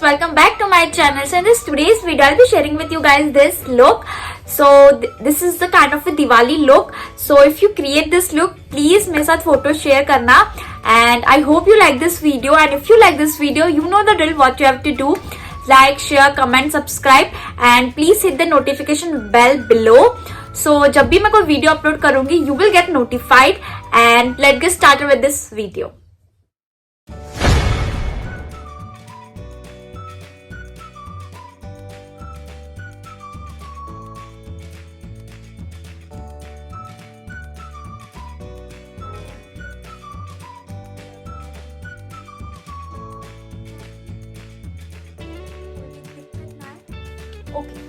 welcome back to my channel. So in this today's video I'll be sharing with you guys this look. So this is the kind of a Diwali look. So if you create this look, please मेरे साथ photo share करना. And I hope you like this video. And if you like this video, you know the drill. What you have to do: like, share, comment, subscribe, and please hit the notification bell below. So जब भी मैं कोई video upload करूँगी, you will get notified. And let's get started with this video. Okay.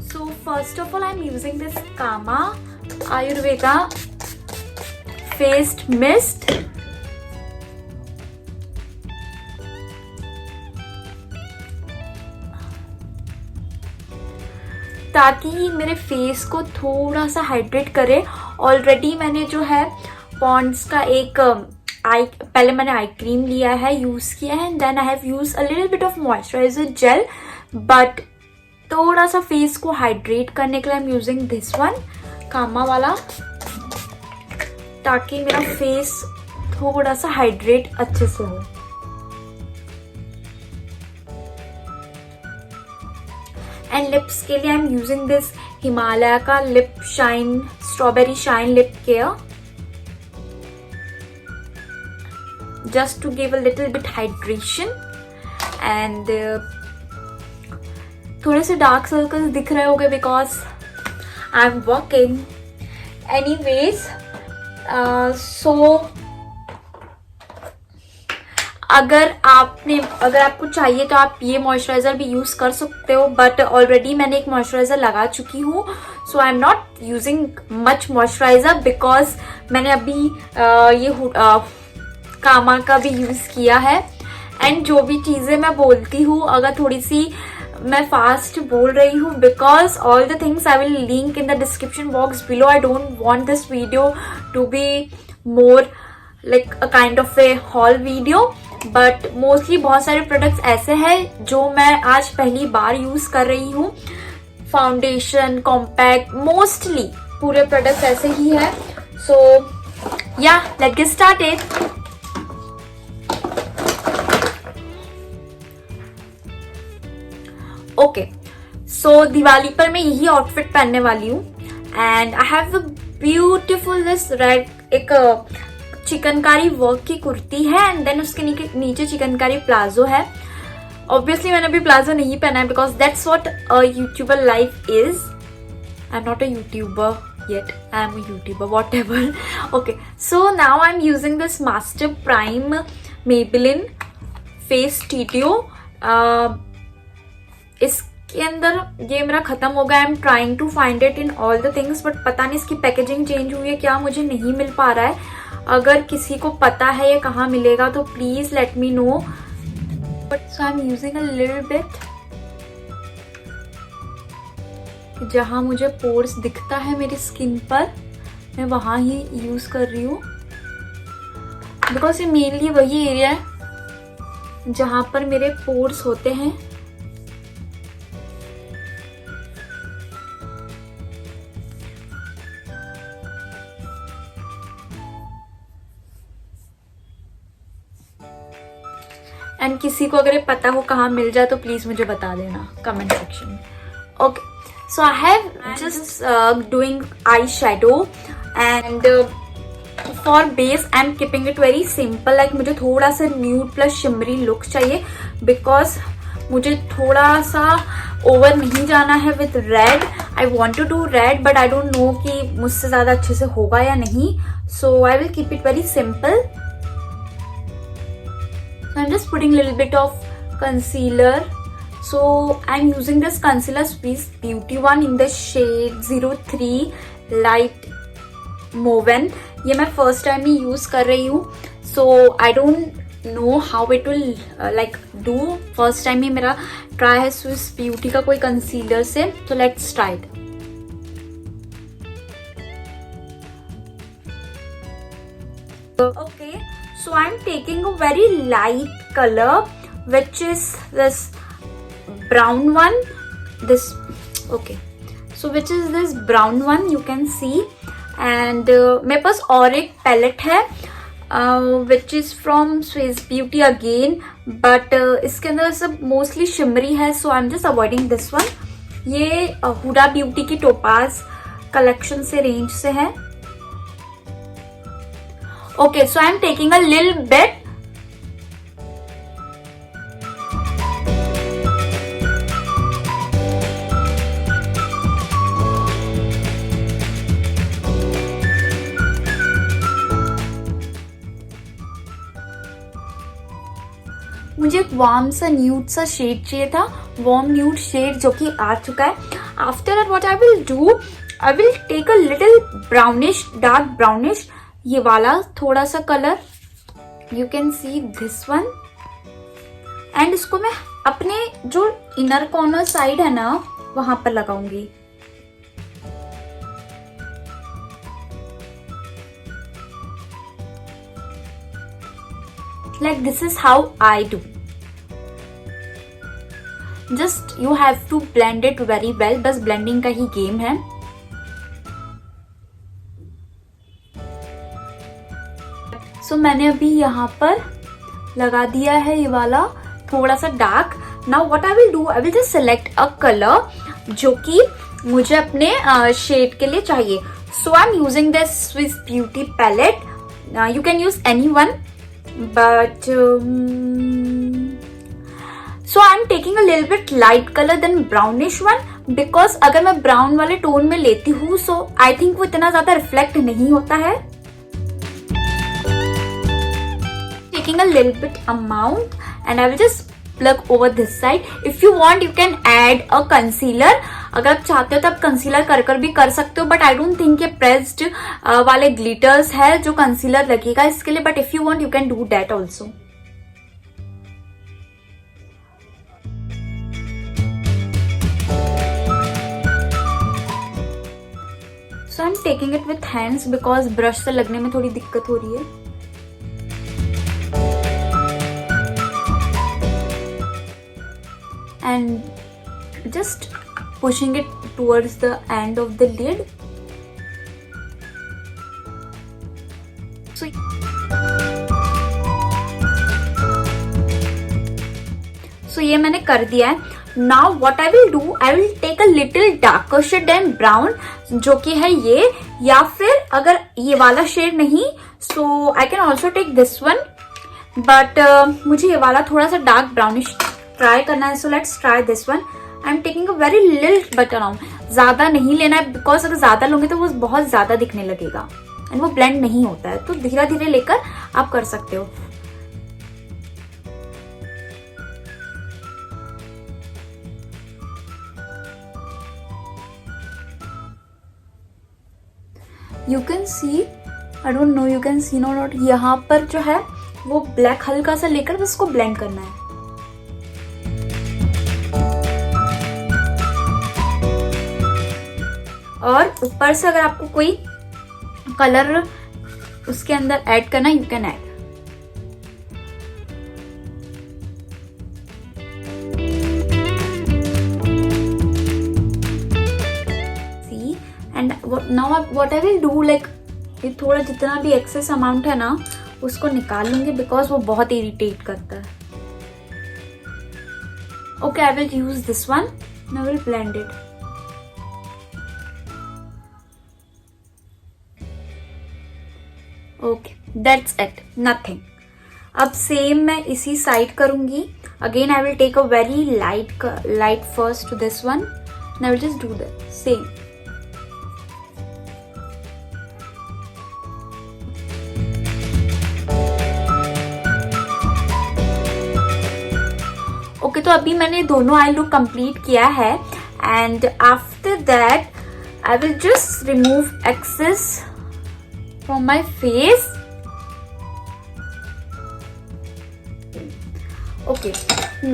So first of all, I'm using this Kama Ayurveda Face Mist. ताकि मेरे face को थोड़ा सा हाइड्रेट करे. ऑलरेडी मैंने जो है पॉन्ड्स का एक पहले मैंने आई क्रीम लिया है, यूज किया है, and then I have use a little bit of moisturiser gel. But थोड़ा सा फेस को हाइड्रेट करने के लिए I am using this one Kama वाला, ताकि मेरा फेस थोड़ा सा हाइड्रेट अच्छे से हो. एंड लिप्स के लिए I am using this Himalaya का lip shine strawberry shine lip care, just to give a little bit hydration. And थोड़े से डार्क सर्कल्स दिख रहे होंगे because I am working. Anyways so अगर आपको चाहिए तो आप ये मॉइस्चराइजर भी यूज कर सकते हो, बट ऑलरेडी मैंने एक मॉइस्चराइजर लगा चुकी हूँ. So I am not using much moisturiser because मैंने अभी ये कामा का भी यूज किया है. एंड जो भी चीजें मैं बोलती हूँ, अगर थोड़ी सी मैं फास्ट बोल रही हूँ, because all the things I will link in the description box below. I don't want this video to be more like a kind of a haul video, but mostly बहुत सारे प्रोडक्ट्स ऐसे हैं जो मैं आज पहली बार यूज कर रही हूँ. फाउंडेशन, कॉम्पैक्ट, मोस्टली पूरे प्रोडक्ट्स ऐसे ही है. सो या लेट्स गेट स्टार्टेड. ओके, सो दिवाली पर मैं यही आउटफिट पहनने वाली हूँ. And I have a beautiful this red एक चिकनकारी वर्क की कुर्ती है, एंड देन उसके नीचे चिकनकारी प्लाजो है. ऑब्वियसली मैंने अभी प्लाजो नहीं पहना है because that's what a YouTuber life is. I am not a YouTuber yet, I am a YouTuber, whatever. Okay, so now I am using this master prime Maybelline face T T O. इसके अंदर ये मेरा खत्म हो गया. I am trying to find it in all the things, but पता नहीं इसकी पैकेजिंग चेंज हुई है क्या, मुझे नहीं मिल पा रहा है. अगर किसी को पता है ये कहाँ मिलेगा तो please let me know. But so I am using a little bit, जहां मुझे पोर्स दिखता है मेरी स्किन पर, मैं वहां ही यूज कर रही हूँ. बिकॉज ये मेनली वही एरिया है जहां पर मेरे पोर्स होते हैं. एंड किसी को अगर ये पता हो कहाँ मिल जाए तो प्लीज मुझे बता देना कमेंट सेक्शन में. Okay, so I have just doing eye shadow and for base I am keeping it very simple. Like मुझे थोड़ा सा न्यूड प्लस शिमरी लुक चाहिए बिकॉज मुझे थोड़ा सा ओवर नहीं जाना है with red. I want to do red but I don't know कि मुझसे ज्यादा अच्छे से होगा या नहीं. So I will keep it very simple. I'm just putting a little bit of concealer. So I'm using this concealer Swiss Beauty one in the shade 03 Light Mauve. ये मैं first time ही use कर रही हूँ. So I don't know how it will like do. First time ही मेरा try है Swiss Beauty का कोई concealer से. So let's try it. Okay, so I'm taking a very light color which is this brown one. This okay, so which is this brown one you can see. And मेरे पास और एक palette है which is from Swiss Beauty again, but इसके अंदर सब mostly shimmery है, so I'm just avoiding this one. ये Hooda beauty की टोपाज कलेक्शन से रेंज से है. Okay, so I'm taking a little bit. मुझे एक वार्म सा न्यूड सा शेड चाहिए था, वार्म न्यूड शेड जो कि आ चुका है. After that what I will do, I will take a little brownish, dark brownish, ये वाला थोड़ा सा colour, you can see this one. And इसको मैं अपने जो इनर कॉर्नर साइड है ना वहां पर लगाऊंगी. Like this is how I do. Just you have to blend it very well. बस blending का ही गेम है. So मैंने अभी यहाँ पर लगा दिया है ये वाला थोड़ा सा dark. Now what I will do, I will just select a color जो कि मुझे अपने शेड के लिए चाहिए. So I'm using this Swiss Beauty palette. You can use any one. But so I'm taking a little bit light color than brownish one, because अगर मैं brown वाले टोन में लेती हूँ so I think वो इतना ज्यादा रिफ्लेक्ट नहीं होता है. Taking a little bit amount and I will just plug over this side. If you want you can add a concealer. अगर आप चाहते हो तो आप कंसीलर कर भी कर सकते हो, बट आई डोंट थिंक ये प्रेस्ड वाले ग्लिटर्स है जो कंसीलर लगेगा इसके लिए. But if you want you can do that also. So I am taking it with hands because brush से लगने में थोड़ी दिक्कत हो रही है. And just pushing it towards the end of the lid. So ये मैंने कर दिया है. Now what I will do, I will take a little darker shade than brown, जो कि है ये, या फिर अगर ये वाला शेड नहीं so I can also take this one, but मुझे ये वाला थोड़ा सा डार्क ब्राउनिश ट्राई करना है. So let's try this one. I am taking a very little but around. ज्यादा नहीं लेना है बिकॉज अगर ज्यादा लोगे तो वो बहुत ज्यादा दिखने लगेगा एंड वो ब्लेंड नहीं होता है. तो धीरे धीरे लेकर आप कर सकते हो. You can C, I don't no you can C not, यहाँ पर जो है वो ब्लैक हल्का सा लेकर बस उसको ब्लेंड करना है. और ऊपर से अगर आपको कोई कलर उसके अंदर ऐड करना you can add. See and now what I will do, like ये थोड़ा जितना भी एक्सेस अमाउंट है ना उसको निकाल लूंगी बिकॉज वो बहुत इरिटेट करता है. Okay, I will use this one. I will blend it. Okay, that's it, nothing. अब सेम मैं इसी साइड करूंगी. Again I will take a very light first to this one and I will just do that same. Okay, तो अभी मैंने दोनों eye look complete किया है and after that I will just remove excess from my face. Okay,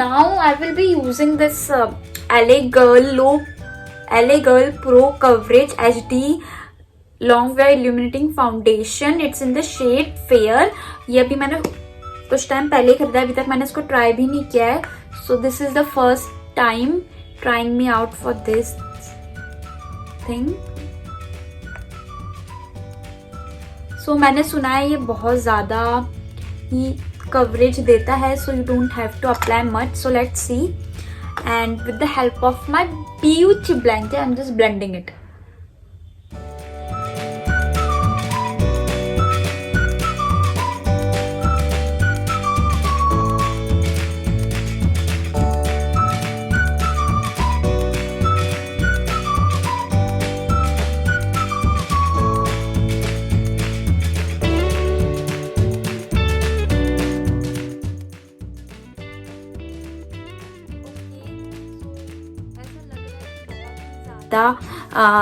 now I will be using this LA Girl Pro Coverage HD Long Wear Illuminating Foundation. It's in the shade Fair. ये अभी मैंने कुछ time पहले खरीदा है, अभी तक मैंने इसको ट्राई भी नहीं किया है. So this is the first time trying me out for this thing. So मैंने सुना है ये बहुत ज़्यादा ही कवरेज देता है, so you don't have to apply much. So let's see. And with the help of my beauty blender I am just blending it.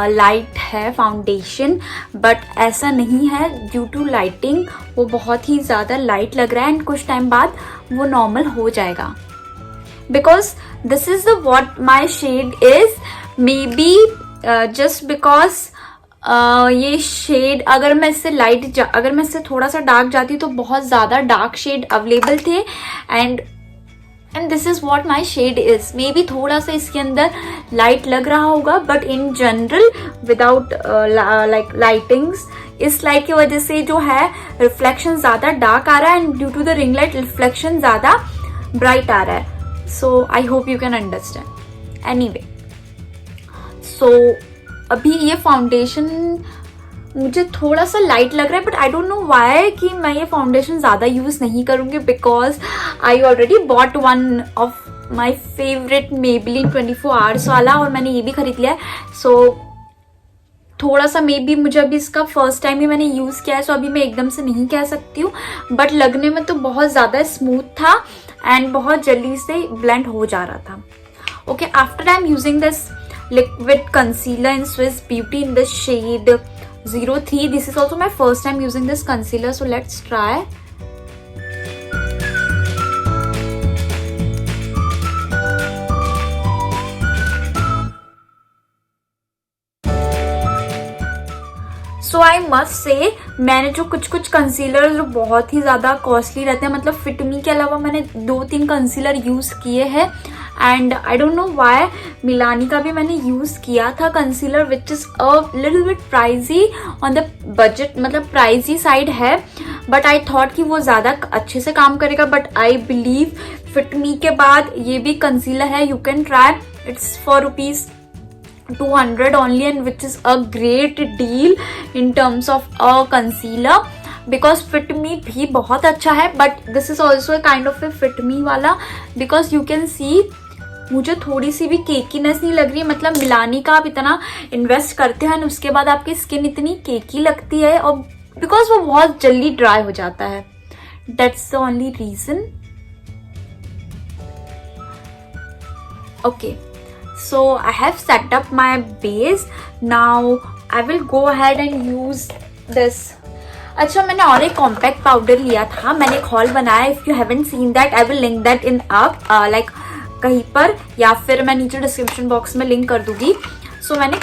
Light है foundation, but ऐसा नहीं है. ड्यू टू लाइटिंग वो बहुत ही ज़्यादा लाइट लग रहा है एंड कुछ टाइम बाद वो नॉर्मल हो जाएगा. Because this is the what my shade is. Maybe just because ये शेड अगर मैं इससे थोड़ा सा डार्क जाती तो बहुत ज़्यादा डार्क शेड अवेलेबल थे. And this is what my shade is. Maybe थोड़ा सा इसके अंदर लाइट लग रहा होगा, but in general without like lightings इस लाइट की वजह से जो है रिफ्लेक्शन ज्यादा डार्क आ रहा है and due to the ring light reflection ज्यादा ब्राइट आ रहा है. So I hope you can understand. Anyway, so अभी ये फाउंडेशन मुझे थोड़ा सा लाइट लग रहा है, but I don't know why कि मैं ये फाउंडेशन ज़्यादा यूज़ नहीं करूँगी. Because I already bought one of my favourite Maybelline 24 hours वाला और मैंने ये भी खरीद लिया है. सो थोड़ा सा मे बी मुझे अभी इसका फर्स्ट टाइम ही मैंने यूज़ किया है, सो अभी मैं एकदम से नहीं कह सकती हूँ. बट लगने में तो बहुत ज़्यादा स्मूथ था एंड बहुत जल्दी से ब्लेंड हो जा रहा था. Okay, after I am using this liquid concealer in Swiss Beauty in the shade 03. This is also my first time using this concealer, so let's try. So I must say मैंने जो कुछ concealer जो बहुत ही ज़्यादा costly रहते हैं, मतलब Fit Me के अलावा मैंने 2-3 कंसीलर यूज़ किए हैं and I don't know why. Milani का भी मैंने यूज़ किया था concealer which is a little bit pricey on the budget, मतलब प्राइजी साइड है, बट आई थॉट कि वो ज़्यादा अच्छे से काम करेगा. बट आई बिलीव फिटमी के बाद ये भी कंसीलर है, you can try. It's for ₹200 only and which is a great deal in terms of a concealer because Fit Me भी बहुत अच्छा है, but this is also a kind of a Fit Me वाला because you can see मुझे थोड़ी सी भी केकीनेस नहीं लग रही है. मतलब मिलानी का आप इतना इन्वेस्ट करते हैं उसके बाद आपकी स्किन इतनी केकी लगती है और बिकॉज वो बहुत जल्दी ड्राई हो जाता है. That's the only reason. Okay, so I have set up my base. Now I will go ahead and use this. अच्छा, मैंने और एक कॉम्पैक्ट पाउडर लिया था, मैंने एक हॉल बनाया. If you haven't seen that I will link that in up like कहीं पर या फिर मैं नीचे डिस्क्रिप्शन बॉक्स में लिंक कर दूंगी. सो मैंने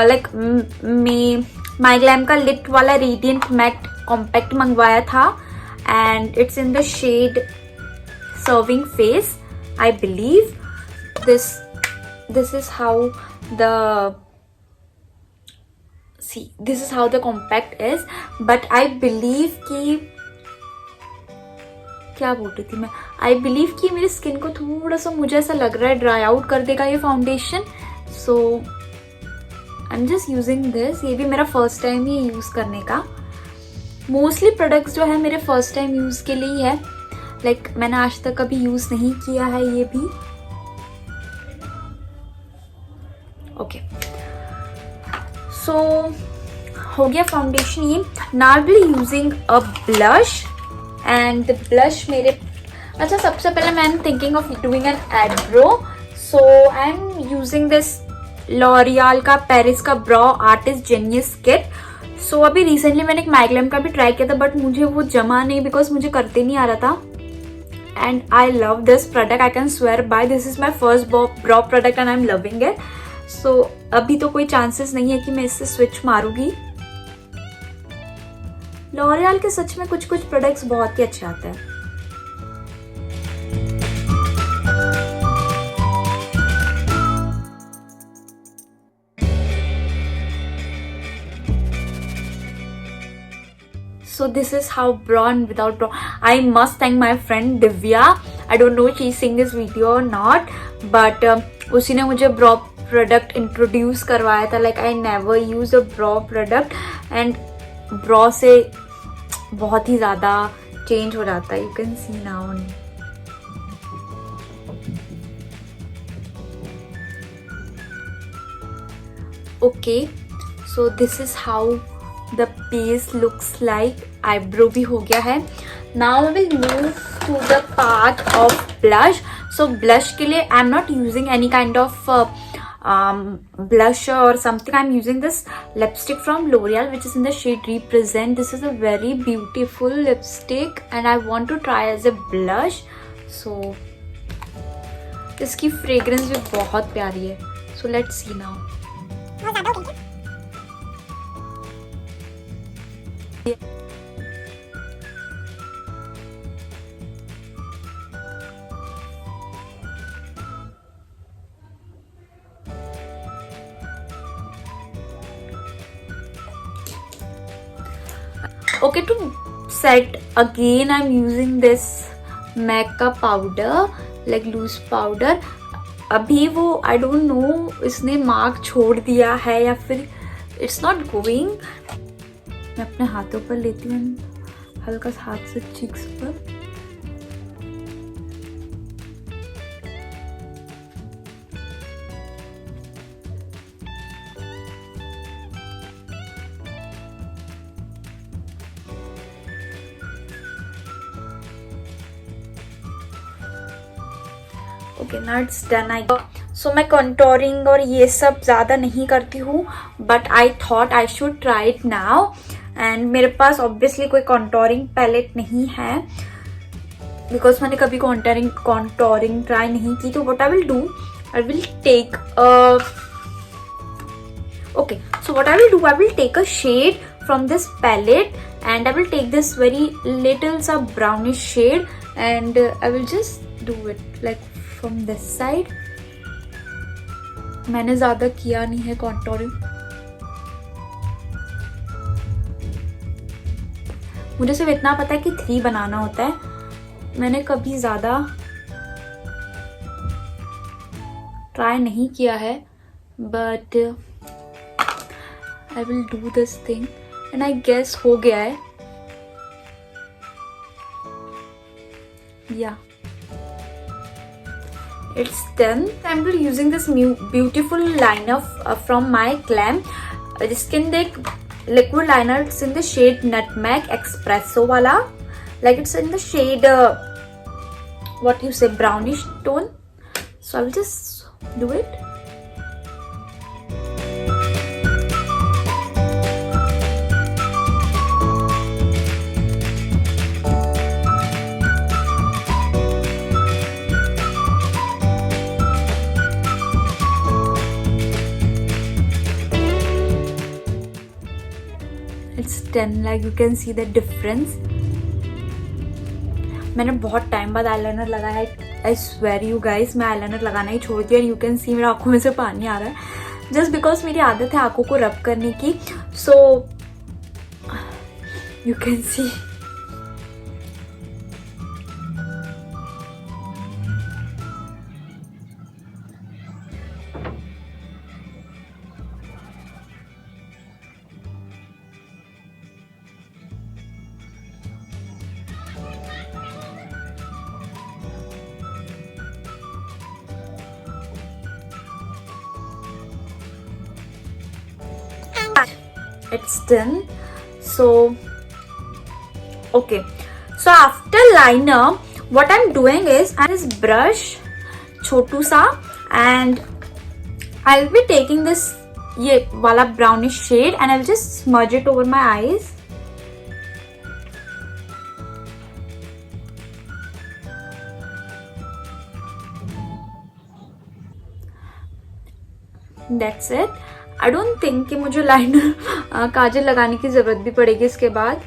लाइक माई ग्लैम का लिट वाला रेडिएंट मैट कॉम्पैक्ट मंगवाया था and it's in the shade serving face. I believe this is how the compact is, but I believe कि क्या बोल रही थी मैं, आई बिलीव कि मेरी स्किन को थोड़ा सा मुझे ऐसा लग रहा है ड्राई आउट कर देगा ये foundation. So I am just using this. ये भी मेरा फर्स्ट टाइम ही यूज करने का. मोस्टली प्रोडक्ट्स जो है मेरे फर्स्ट टाइम यूज के लिए ही है, लाइक मैंने आज तक कभी यूज नहीं किया है ये भी. ओके, सो हो गया फाउंडेशन ये. Now will using a blush and blush मेरे अच्छा सबसे पहले मैं am thinking of doing an eyebrow. So I am using this L'Oréal का पेरिस का ब्रो आर्टिस्ट जेनियस किट. सो अभी रिसेंटली मैंने एक माइग्लैम का भी ट्राई किया था, बट मुझे वो जमा नहीं बिकॉज मुझे करते नहीं आ रहा था. And I love this product, I can swear by. This is my first brow product and I am loving it. So अभी तो कोई चांसेस नहीं है कि मैं इससे स्विच मारूंगी. लॉरियल के सच में कुछ प्रोडक्ट्स बहुत ही अच्छे आते हैं. So this is how brow and without brow. I must thank my friend Divya. I don't know if she's seeing this video or not, but उसी ने मुझे brow product introduce करवाया था. Like I never use a brow product and brow से बहुत ही ज़्यादा change हो जाता है. You can see now. Okay, so this is how the base looks like. Eyebrow भी हो गया है. Now I will move to the part of blush. So blush के लिए I'm not using any kind of blusher or something. I'm using this lipstick from L'Oreal which is in the shade Represent. This is a very beautiful lipstick and I want to try as a blush. So इसकी fragrance भी बहुत प्यारी है. So let's see now. Okay, to set again I'm using this makeup powder, like loose powder. अभी वो I don't know इसने mark छोड़ दिया है या फिर it's not going. मैं अपने हाथों पर लेती हूँ, हल्का सा हाथ से चीक्स पर. Okay, now it's done. So मैं कंटोरिंग और ये सब ज़्यादा नहीं करती हूँ, but I thought I should try it now. And मेरे पास ऑब्वियसली कोई कंटोरिंग पैलेट नहीं है बिकॉज मैंने कभी कंटोरिंग ट्राई नहीं की. तो what I will do, I will take okay, so what I will do, I will take a shade from this palette and I will take this very little sa brownish shade and I will just do it like from this side. मैंने ज़्यादा किया नहीं है contouring. मुझे सिर्फ इतना पता है कि 3 बनाना होता है. मैंने कभी ज़्यादा ट्राई नहीं किया है, but I will do this thing and I guess हो गया है. या it's done. I'm using this beautiful liner from my Glam Skin Deck liquid liner. It's in the shade Nutmeg Espresso wala, like it's in the shade what you say, brownish tone. So I will just do it. It's done, like you can see the difference. मैंने बहुत time बाद eyeliner लगाया है. I swear you guys, मैं eyeliner लगाना ही छोड़ दिया. You can सी मेरे आंखों में से पानी आ रहा है जस्ट बिकॉज मेरी आदत है आंखों को रब करने की. So you can C. It's done. So okay, so after liner what I'm doing is I just brush chotu sa and I'll be taking this ye wala brownish shade and I'll just smudge it over my eyes. That's it. I don't think कि मुझे liner काजल लगाने की जरूरत भी पड़ेगी इसके बाद.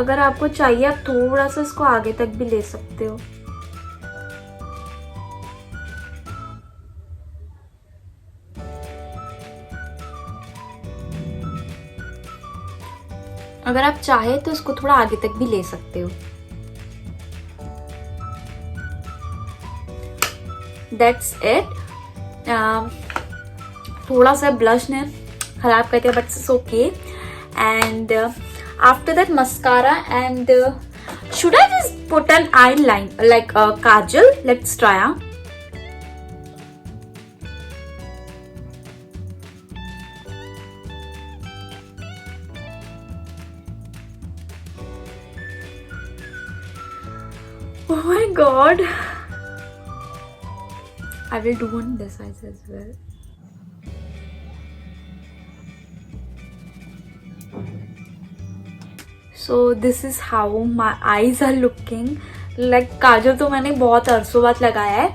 अगर आपको चाहिए आप थोड़ा सा इसको आगे तक भी ले सकते हो। अगर आप चाहे तो इसको थोड़ा आगे तक भी ले सकते हो। That's it. थोड़ा सा ब्लश ने खराब कर दिया but it's okay. And after that mascara and should I just put an eyeline like kajal? Let's try. Oh my god, I will do on this eyes as well. So this is how my eyes are looking. Like काजल तो मैंने बहुत अरसों बाद लगाया है.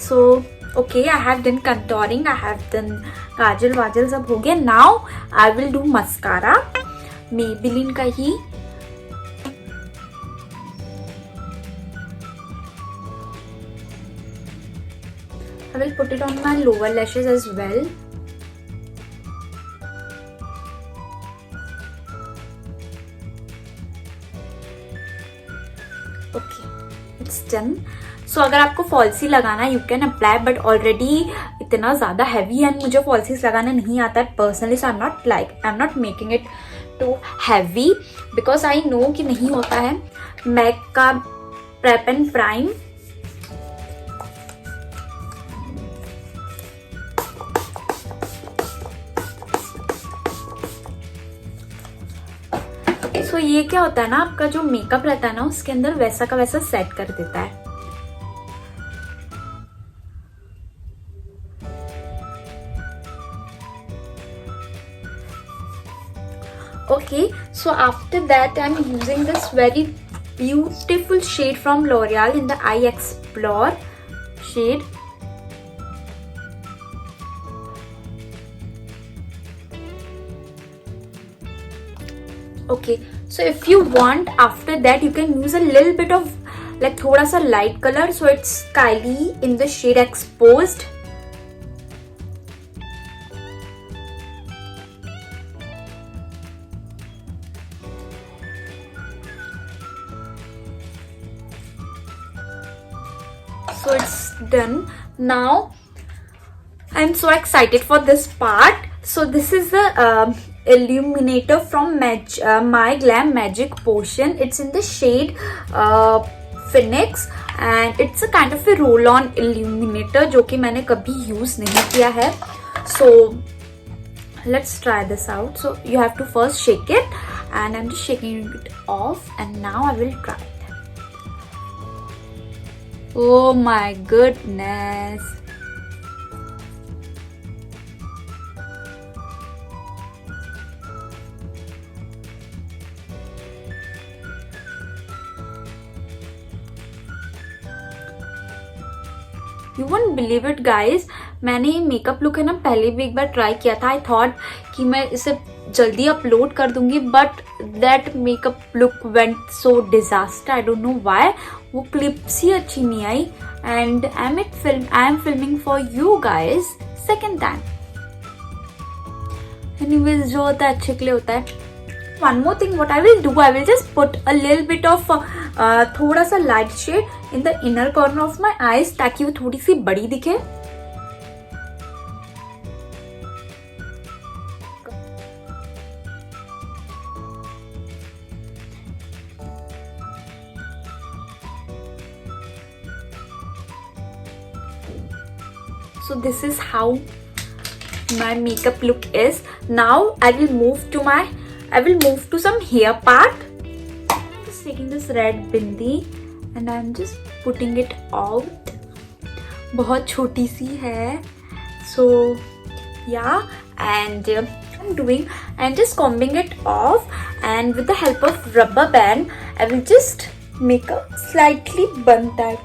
So okay, I have done contouring, I have done काजल वाजल सब हो गया. Now I will do mascara. Maybelline का ही. I will put it on my lower lashes as well. Okay, it's done. So अगर आपको फॉल्सी लगाना है you can apply, but already इतना ज़्यादा हैवी है मुझे फॉल्सीज लगाना नहीं आता है personally. So I am not making it too heavy because I know कि नहीं होता है. मैक का प्रेप एंड प्राइम. तो ये क्या होता है ना, आपका जो मेकअप रहता है ना उसके अंदर वैसा का वैसा सेट कर देता है. Okay, so after that I'm using this very beautiful shade from L'Oreal in the Eye Explore shade. Okay, so if you want after that you can use a little bit of like thoda sa light color, so it's Kylie in the shade Exposed. So it's done. Now I'm so excited for this part. So this is the illuminator from My Glam Magic Potion. It's in the shade Phoenix and it's a kind of a roll-on illuminator जो कि मैंने कभी use नहीं किया है. So let's try this out. So you have to first shake it and I'm just shaking it off and now I will try it. Oh my goodness. You won't believe it guys, मैंने ये makeup look है ना पहले भी एक बार try किया था. आई thought कि मैं इसे जल्दी अपलोड कर दूंगी but that makeup look went so disaster. I don't know why. वो क्लिप्स ही अच्छी नहीं आई and I am filming for you guys second time. Anyways जो होता है अच्छे के लिए होता है. One more thing what I will do, I will just put a little bit of थोड़ा सा light shade in the inner corner of my eyes ताकि वो थोड़ी सी बड़ी दिखे. So this is how my makeup look is. Now I will move to some hair part. I'm just taking this red bindi and I'm just putting it out. बहुत छोटी सी है. So yeah, and I'm just combing it off and with the help of rubber band I will just make a slightly bun type.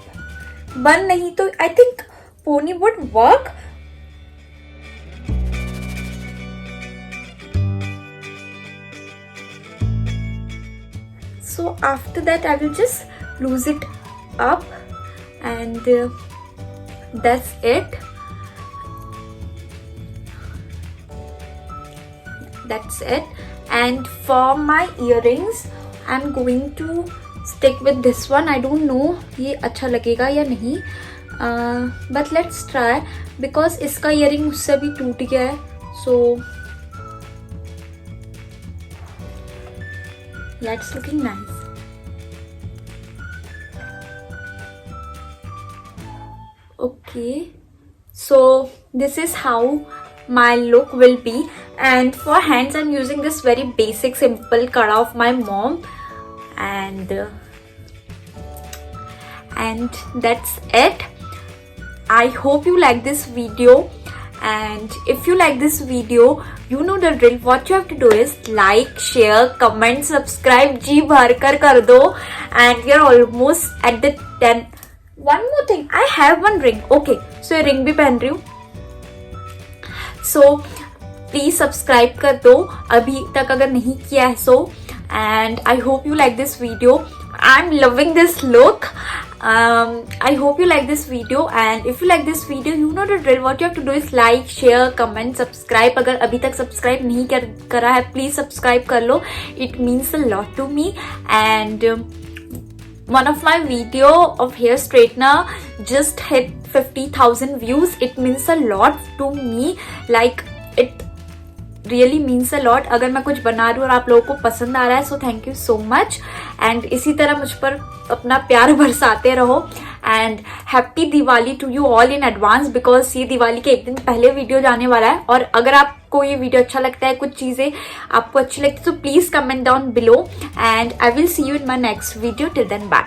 Bun नहीं तो I think pony would work. So after that I will just loose it up and that's it. That's it. And for my earrings I'm going to stick with this one. I don't know ये अच्छा लगेगा या नहीं, but let's try because इसका earring मुझसे भी टूट गया है. So yeah, it's looking nice. Okay, so this is how my look will be. And for hands I'm using this very basic simple kada of my mom, and that's it. I hope you like this video, and if you like this video, you know the drill. What you have to do is like, share, comment, subscribe. जी भर कर दो. And we are almost at the 10. One more thing, I have one ring. Okay, so ये ring भी पहन रही हूँ. So please subscribe कर दो अभी तक अगर नहीं किया है so. And I hope you like this video. I am loving this look. I hope you like this video, and if you like this video, you know the drill. What you have to do is like, share, comment, subscribe. अगर अभी तक subscribe नहीं करा है please subscribe कर लो. It means a lot to me. And one of my video of hair straightener just hit 50,000 views. It means a lot to me. Like it really means a lot. अगर मैं कुछ बना रही हूँ और आप लोगों को पसंद आ रहा है, so thank you so much. And इसी तरह मुझ पर अपना प्यार बरसाते रहो. And happy Diwali to you all in advance, because ये दिवाली के एक दिन पहले वीडियो जाने वाला है. और अगर आपको ये वीडियो अच्छा लगता है, कुछ चीजें आपको अच्छी लगती है, तो please comment down below. And I will see you in my next video. Till then bye.